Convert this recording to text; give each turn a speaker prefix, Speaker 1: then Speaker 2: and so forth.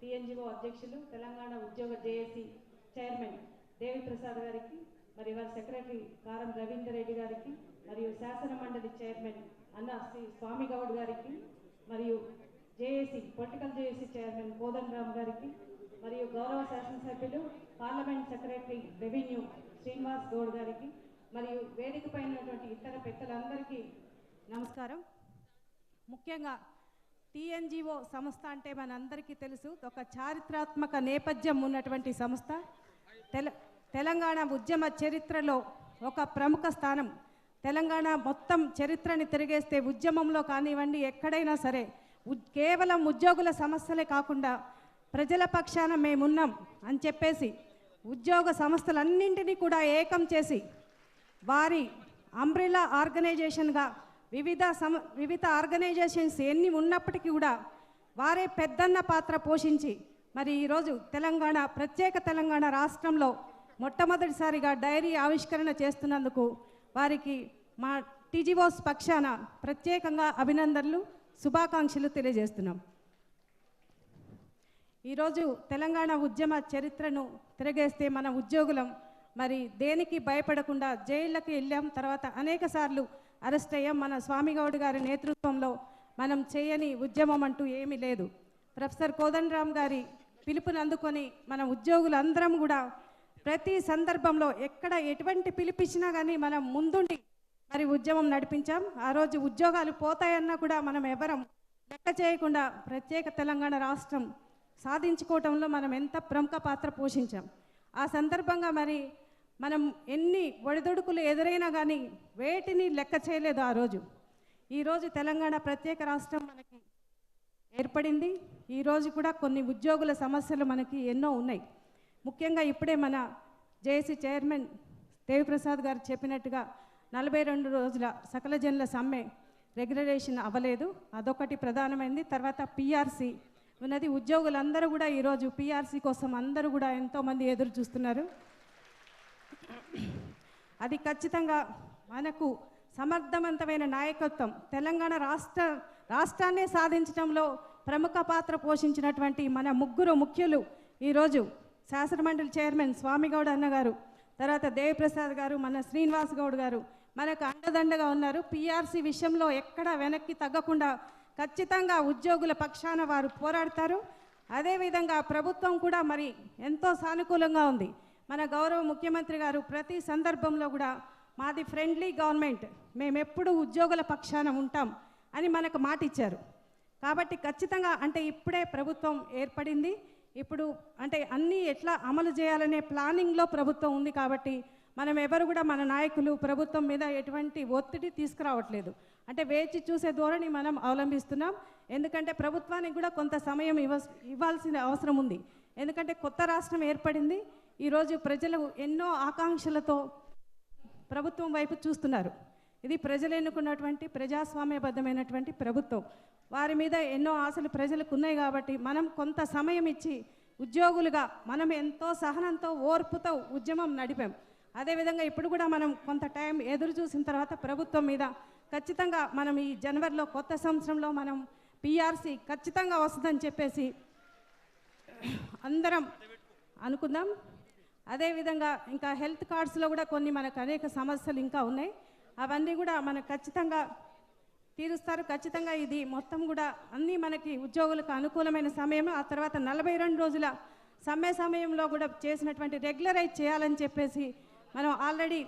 Speaker 1: TNGO అధ్యక్షులు తెలంగాణ ఉద్యోగ JAC chairman దేవి ప్రసాద్ గారికి, మరి వారి సెక్రటరీ కారం రవీందర్ రెడ్డి గారికి, మరియు శాసన మండలి చైర్మన్ అన్న శ్రీ స్వామి గౌడ్ గారికి, మరియు జేఏసీ పొలిటికల్ జేఏసీ చైర్మన్ కోదండ రామ్ గారికి, మరియు గౌరవ శాసనసభ్యులు parliament secretary revenue Srinivas Goud గారికి, మరియు వేదిక పైనటువంటి ఇతర పెద్దలందరికీ నమస్కారం. ముఖ్యంగా టీఎన్జీఓ సంస్థ అంటే మనందరికీ తెలుసు, ఒక చారిత్రాత్మక నేపథ్యం ఉన్నటువంటి సంస్థ. తెలంగాణ ఉద్యమ చరిత్రలో ఒక ప్రముఖ స్థానం. తెలంగాణ మొత్తం చరిత్రని తిరిగేస్తే ఉద్యమంలో కానివ్వండి, ఎక్కడైనా సరే కేవలం ఉద్యోగుల సమస్యలే కాకుండా ప్రజల పక్షాన మేమున్నాం అని చెప్పేసి ఉద్యోగ సంస్థలన్నింటినీ కూడా ఏకం చేసి వారి అంబ్రెలా ఆర్గనైజేషన్గా వివిధ ఆర్గనైజేషన్స్ ఎన్ని ఉన్నప్పటికీ కూడా వారే పెద్దన్న పాత్ర పోషించి మరి ఈరోజు ప్రత్యేక తెలంగాణ రాష్ట్రంలో మొట్టమొదటిసారిగా డైరీ ఆవిష్కరణ చేస్తున్నందుకు వారికి మా టీజీఓస్ పక్షాన ప్రత్యేకంగా అభినందనలు, శుభాకాంక్షలు తెలియజేస్తున్నాం. ఈరోజు తెలంగాణ ఉద్యమ చరిత్రను తిరగేస్తే మన ఉద్యోగులం మరి దేనికి భయపడకుండా జైళ్ళకి వెళ్ళాం. తర్వాత అనేక సార్లు అరెస్ట్ అయ్యాం. మన స్వామిగౌడ్ గారి నేతృత్వంలో మనం చేయని ఉద్యమం అంటూ ఏమీ లేదు. ప్రొఫెసర్ కోదండరామ్ గారి పిలుపుని అందుకొని మన ఉద్యోగులందరం కూడా ప్రతి సందర్భంలో ఎక్కడ ఎటువంటి పిలిపించినా కానీ మనం ముందుండి మరి ఉద్యమం నడిపించాం. ఆ రోజు ఉద్యోగాలు పోతాయన్నా కూడా మనం ఎవరం లెక్క చేయకుండా ప్రత్యేక తెలంగాణ రాష్ట్రం సాధించుకోవటంలో మనం ఎంత ప్రముఖ పాత్ర పోషించాం. ఆ సందర్భంగా మరి మనం ఎన్ని ఒడిదొడుకులు ఎదురైనా కానీ వేటిని లెక్క చేయలేదు ఆ రోజు. ఈరోజు తెలంగాణ ప్రత్యేక రాష్ట్రం మనకి ఏర్పడింది. ఈరోజు కూడా కొన్ని ఉద్యోగుల సమస్యలు మనకి ఎన్నో ఉన్నాయి. ముఖ్యంగా ఇప్పుడే మన జేఏసీ చైర్మన్ దేవిప్రసాద్ గారు చెప్పినట్టుగా 42 రోజుల సకల జనుల సమ్మె రెగ్యులరేషన్ అవ్వలేదు, అదొకటి ప్రధానమైంది. తర్వాత పిఆర్సీ ఉన్నది. ఉద్యోగులందరూ కూడా ఈరోజు పిఆర్సీ కోసం అందరూ కూడా ఎంతోమంది ఎదురు చూస్తున్నారు. అది ఖచ్చితంగా మనకు సమర్థవంతమైన నాయకత్వం, తెలంగాణ రాష్ట్రాన్ని సాధించడంలో ప్రముఖ పాత్ర పోషించినటువంటి మన ముగ్గురు ముఖ్యులు ఈరోజు శాసనమండలి చైర్మన్ స్వామిగౌడ్ అన్నగారు, తర్వాత దేవిప్రసాద్ గారు, మన శ్రీనివాస్ గౌడ్ గారు మనకు అండదండగా ఉన్నారు. పిఆర్సీ విషయంలో ఎక్కడ వెనక్కి తగ్గకుండా ఖచ్చితంగా ఉద్యోగుల పక్షాన వారు పోరాడతారు. అదేవిధంగా ప్రభుత్వం కూడా మరి ఎంతో సానుకూలంగా ఉంది. మన గౌరవ ముఖ్యమంత్రి గారు ప్రతి సందర్భంలో కూడా మాది ఫ్రెండ్లీ గవర్నమెంట్, మేమెప్పుడు ఉద్యోగుల పక్షాన ఉంటాం అని మనకు మాట ఇచ్చారు. కాబట్టి ఖచ్చితంగా అంటే ఇప్పుడే ప్రభుత్వం ఏర్పడింది, ఇప్పుడు అంటే అన్నీ ఎట్లా అమలు చేయాలనే ప్లానింగ్లో ప్రభుత్వం ఉంది. కాబట్టి మనం ఎవరు కూడా మన నాయకులు ప్రభుత్వం మీద ఎటువంటి ఒత్తిడి తీసుకురావట్లేదు, అంటే వేచి చూసే ధోరణి మనం అవలంబిస్తున్నాం. ఎందుకంటే ప్రభుత్వానికి కూడా కొంత సమయం ఇవ్వాల్సిన అవసరం ఉంది. ఎందుకంటే కొత్త రాష్ట్రం ఏర్పడింది. ఈరోజు ప్రజలు ఎన్నో ఆకాంక్షలతో ప్రభుత్వం వైపు చూస్తున్నారు. ఇది ప్రజలు ఎన్నుకున్నటువంటి ప్రజాస్వామ్యబద్ధమైనటువంటి ప్రభుత్వం. వారి మీద ఎన్నో ఆశలు ప్రజలకు ఉన్నాయి. కాబట్టి మనం కొంత సమయం ఇచ్చి ఉద్యోగులుగా మనం ఎంతో సహనంతో ఓర్పుతో ఉద్యమం నడిపాం. అదేవిధంగా ఇప్పుడు కూడా మనం కొంత టైం ఎదురు చూసిన తర్వాత ప్రభుత్వం మీద ఖచ్చితంగా మనం ఈ జనవరిలో కొత్త సంవత్సరంలో మనం పిఆర్సీ ఖచ్చితంగా వస్తుందని చెప్పేసి అందరం అనుకుందాం. అదేవిధంగా ఇంకా హెల్త్ కార్డ్స్లో కూడా కొన్ని మనకు అనేక సమస్యలు ఇంకా ఉన్నాయి, అవన్నీ కూడా మనకు ఖచ్చితంగా తీరుస్తారు. ఖచ్చితంగా ఇది మొత్తం కూడా అన్నీ మనకి ఉద్యోగులకు అనుకూలమైన సమయం. ఆ తర్వాత 42 రోజుల సమ్మె సమయంలో కూడా చేసినటువంటి రెగ్యులరైజ్ చేయాలని చెప్పేసి మనం ఆల్రెడీ